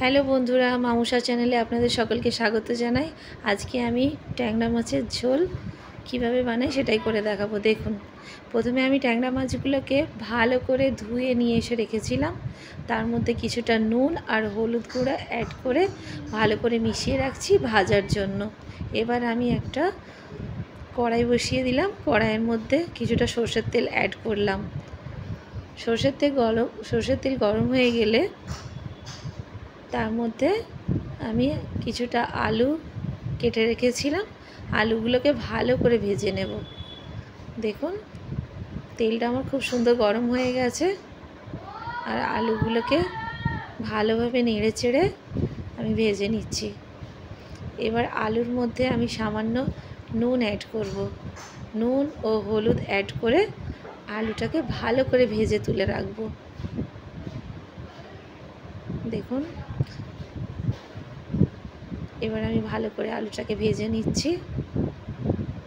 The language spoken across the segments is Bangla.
হ্যালো বন্ধুরা, মামুষা চ্যানেলে আপনাদের সকলকে স্বাগত জানাই। আজকে আমি ট্যাংরা মাছের ঝোল কিভাবে বানাই সেটাই করে দেখাবো। দেখুন, প্রথমে আমি ট্যাংরা মাছগুলোকে ভালো করে ধুয়ে নিয়ে এসে রেখেছিলাম। তার মধ্যে কিছুটা নুন আর হলুদ গুঁড়া অ্যাড করে ভালো করে মিশিয়ে রাখছি ভাজার জন্য। এবার আমি একটা কড়াই বসিয়ে দিলাম। কড়াইয়ের মধ্যে কিছুটা সরষের তেল অ্যাড করলাম। সরষের তেল গরম হয়ে গেলে তার মধ্যে আমি কিছুটা আলু কেটে রেখেছিলাম, আলুগুলোকে ভালো করে ভেজে নেব। দেখুন, তেলটা আমার খুব সুন্দর গরম হয়ে গেছে আর আলুগুলোকে ভালোভাবে নেড়ে চেড়ে আমি ভেজে নিচ্ছি। এবার আলুর মধ্যে আমি সামান্য নুন অ্যাড করব। নুন ও হলুদ অ্যাড করে আলুটাকে ভালো করে ভেজে তুলে রাখব। দেখুন, এবার আমি ভালো করে আলুটাকে ভেজে নিচ্ছি।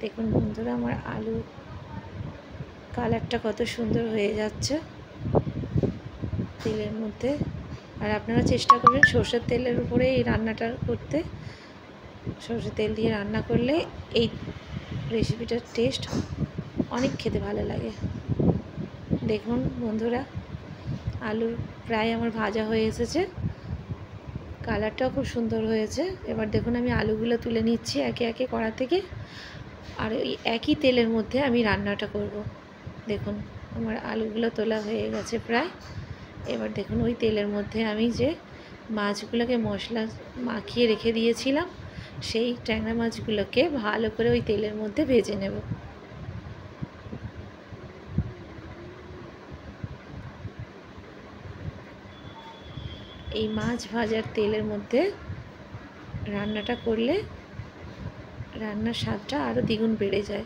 দেখুন বন্ধুরা, আমার আলু কালারটা কত সুন্দর হয়ে যাচ্ছে তেলের মধ্যে। আর আপনারা চেষ্টা করবেন সরষের তেলের উপরে এই রান্নাটা করতে। সরষের তেল দিয়ে রান্না করলে এই রেসিপিটার টেস্ট অনেক খেতে ভালো লাগে। দেখুন বন্ধুরা, আলু প্রায় আমার ভাজা হয়ে এসেছে, কালারটাও খুব সুন্দর হয়েছে। এবার দেখুন, আমি আলুগুলো তুলে নিচ্ছি একে একে কড়া থেকে, আর ওই একই তেলের মধ্যে আমি রান্নাটা করব। দেখুন, আমার আলুগুলো তোলা হয়ে গেছে প্রায়। এবার দেখুন, ওই তেলের মধ্যে আমি যে মাছগুলোকে মশলা মাখিয়ে রেখে দিয়েছিলাম, সেই ট্যাংরা মাছগুলোকে ভালো করে ওই তেলের মধ্যে ভেজে নেব। এই মাছ ভাজার তেলের মধ্যে রান্নাটা করলে রান্নার স্বাদটা আরও দ্বিগুণ বেড়ে যায়।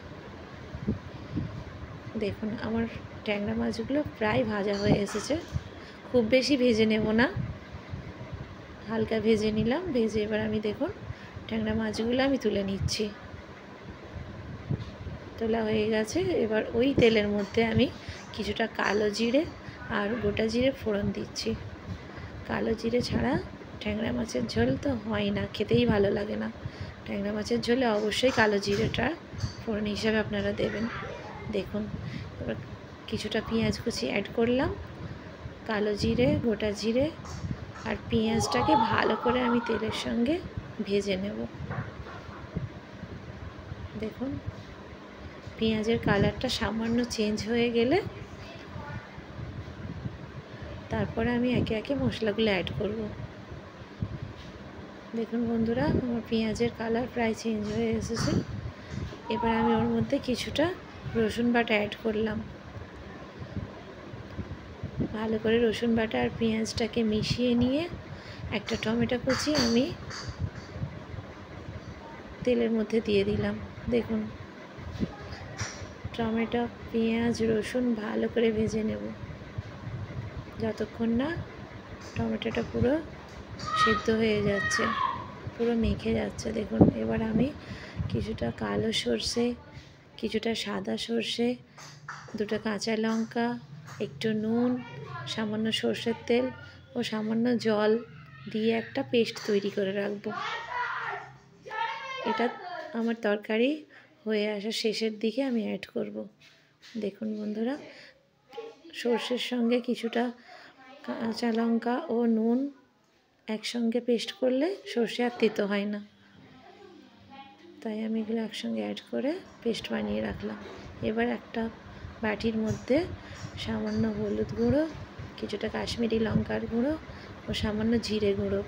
দেখুন, আমার ট্যাংরা মাছগুলো প্রায় ভাজা হয়ে এসেছে। খুব বেশি ভেজে নেব না, হালকা ভেজে নিলাম। ভেজে এবার আমি দেখুন ট্যাংরা মাছগুলো আমি তুলে নিচ্ছি। তোলা হয়ে গেছে। এবার ওই তেলের মধ্যে আমি কিছুটা কালো জিরে আর গোটা জিরে ফোড়ন দিচ্ছি। কালো জিরে ছাড়া ট্যাংরা মাছের ঝোল তো হয় না, খেতেই ভালো লাগে না। ট্যাংরা মাছের ঝোলে অবশ্যই কালো জিরেটা ফোড়ন হিসাবে আপনারা দেবেন। দেখুন, এবার কিছুটা পেঁয়াজ কুচি অ্যাড করলাম। কালো জিরে, গোটা জিরে আর পেঁয়াজটাকে ভালো করে আমি তেলের সঙ্গে ভেজে নেব। দেখুন, পেঁয়াজের কালারটা সামান্য চেঞ্জ হয়ে গেলে তারপরে আমি একে একে মশলাগুলো অ্যাড করব। দেখুন বন্ধুরা, আমার পেঁয়াজের কালার প্রায় চেঞ্জ হয়ে এসেছে। এবার আমি ওর মধ্যে কিছুটা রসুন বাটা অ্যাড করলাম। ভালো করে রসুন বাটা আর পেঁয়াজটাকে মিশিয়ে নিয়ে একটা টমেটো কুচি আমি তেলের মধ্যে দিয়ে দিলাম। দেখুন, টমেটো, পেঁয়াজ, রসুন ভালো করে ভেজে নেব যতক্ষণ না টমেটোটা পুরো সেদ্ধ হয়ে যাচ্ছে, পুরো মেখে যাচ্ছে। দেখুন, এবার আমি কিছুটা কালো সর্ষে, কিছুটা সাদা সর্ষে, দুটো কাঁচা লঙ্কা, একটু নুন, সামান্য সর্ষের তেল ও সামান্য জল দিয়ে একটা পেস্ট তৈরি করে রাখবো। এটা আমার তরকারি হয়ে আসা শেষের দিকে আমি অ্যাড করব। দেখুন বন্ধুরা, সর্ষের সঙ্গে কিছুটা কাঁচা লঙ্কা ও নুন একসঙ্গে পেস্ট করলে সর্ষে আর তেতো হয় না, তাই আমি এগুলো একসঙ্গে অ্যাড করে পেস্ট বানিয়ে রাখলাম। এবার একটা বাটির মধ্যে সামান্য হলুদ গুঁড়ো, কিছুটা কাশ্মীরি লঙ্কার গুঁড়ো ও সামান্য জিরে গুঁড়ো,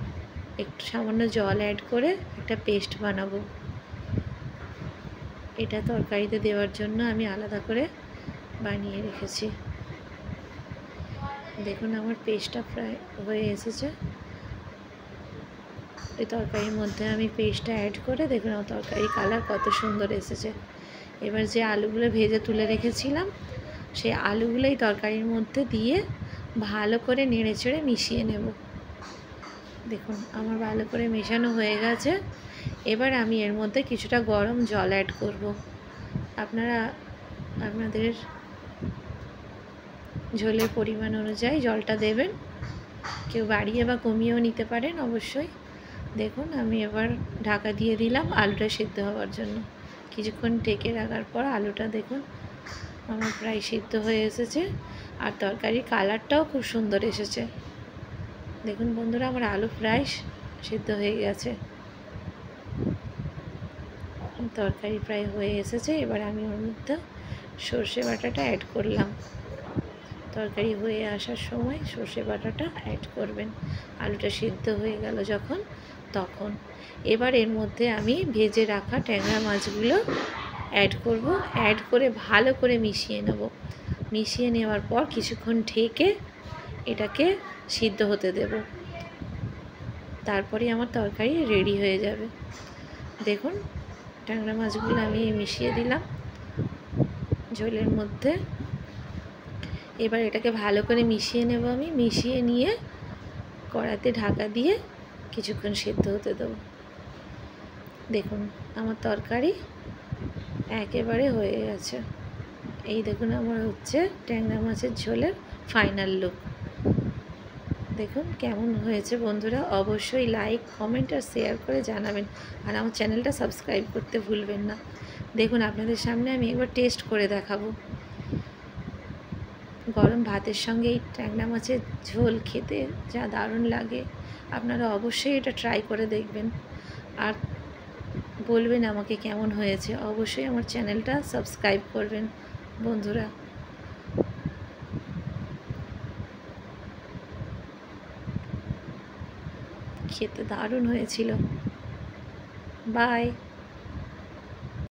একটু সামান্য জল অ্যাড করে একটা পেস্ট বানাবো। এটা তরকারিতে দেওয়ার জন্য আমি আলাদা করে বানিয়ে রেখেছি। দেখুন, আমার পেস্টটা প্রায় হয়ে এসেছে। ওই তরকারির মধ্যে আমি পেস্টটা অ্যাড করে দেখুন আমার তরকারির কালার কত সুন্দর এসেছে। এবার যে আলুগুলো ভেজে তুলে রেখেছিলাম, সেই আলুগুলোই তরকারির মধ্যে দিয়ে ভালো করে নেড়ে চেড়ে মিশিয়ে নেব। দেখুন, আমার ভালো করে মেশানো হয়ে গেছে। এবার আমি এর মধ্যে কিছুটা গরম জল অ্যাড করব। আপনারা আপনাদের ঝোলের পরিমাণ অনুযায়ী জলটা দেবেন। কেউ বাড়িয়ে বা কমিয়েও নিতে পারেন অবশ্যই। দেখুন আমি এবার ঢাকা দিয়ে দিলাম আলুটা সিদ্ধ হওয়ার জন্য। কিছুক্ষণ ঢেকে রাখার পর আলুটা দেখুন আমার প্রায় সিদ্ধ হয়ে এসেছে, আর তরকারির কালারটাও খুব সুন্দর এসেছে। দেখুন বন্ধুরা আমার আলু প্রায় সিদ্ধ হয়ে গেছে, তরকারি প্রায় হয়ে এসেছে। এবার আমি ওর মধ্যে সর্ষে বাটাটা অ্যাড করলাম। তরকারি হয়ে আসার সময় সর্ষে বাটাটা অ্যাড করবেন। আলুটা সিদ্ধ হয়ে গেল যখন, তখন এবার এর মধ্যে আমি ভেজে রাখা ট্যাংরা মাছগুলো অ্যাড করব। অ্যাড করে ভালো করে মিশিয়ে নেব। মিশিয়ে নেওয়ার পর কিছুক্ষণ ঢেকে এটাকে সিদ্ধ হতে দেব। তারপরে আমার তরকারি রেডি হয়ে যাবে। দেখুন ট্যাংরা মাছগুলো আমি মিশিয়ে দিলাম ঝোলের মধ্যে। এবার এটাকে ভালো করে মিশিয়ে নেব। আমি মিশিয়ে নিয়ে কড়াতে ঢাকা দিয়ে কিছুক্ষণ সিদ্ধ হতে দেবো। দেখুন আমার তরকারি একেবারে হয়ে গেছে। এই দেখুন আমার হচ্ছে ট্যাংরা মাছের ঝোলের ফাইনাল লুক। দেখুন কেমন হয়েছে বন্ধুরা, অবশ্যই লাইক কমেন্ট আর শেয়ার করে জানাবেন, আর আমার চ্যানেলটা সাবস্ক্রাইব করতে ভুলবেন না। দেখুন আপনাদের সামনে আমি একবার টেস্ট করে দেখাবো। গরম ভাতের সঙ্গে এই ট্যাংরা মাছের ঝোল খেতে যা দারুণ লাগে, আপনারা অবশ্যই এটা ট্রাই করে দেখবেন আর বলবেন আমাকে কেমন হয়েছে। অবশ্যই আমার চ্যানেলটা সাবস্ক্রাইব করবেন বন্ধুরা। খেতে দারুণ হয়েছিল। বাই।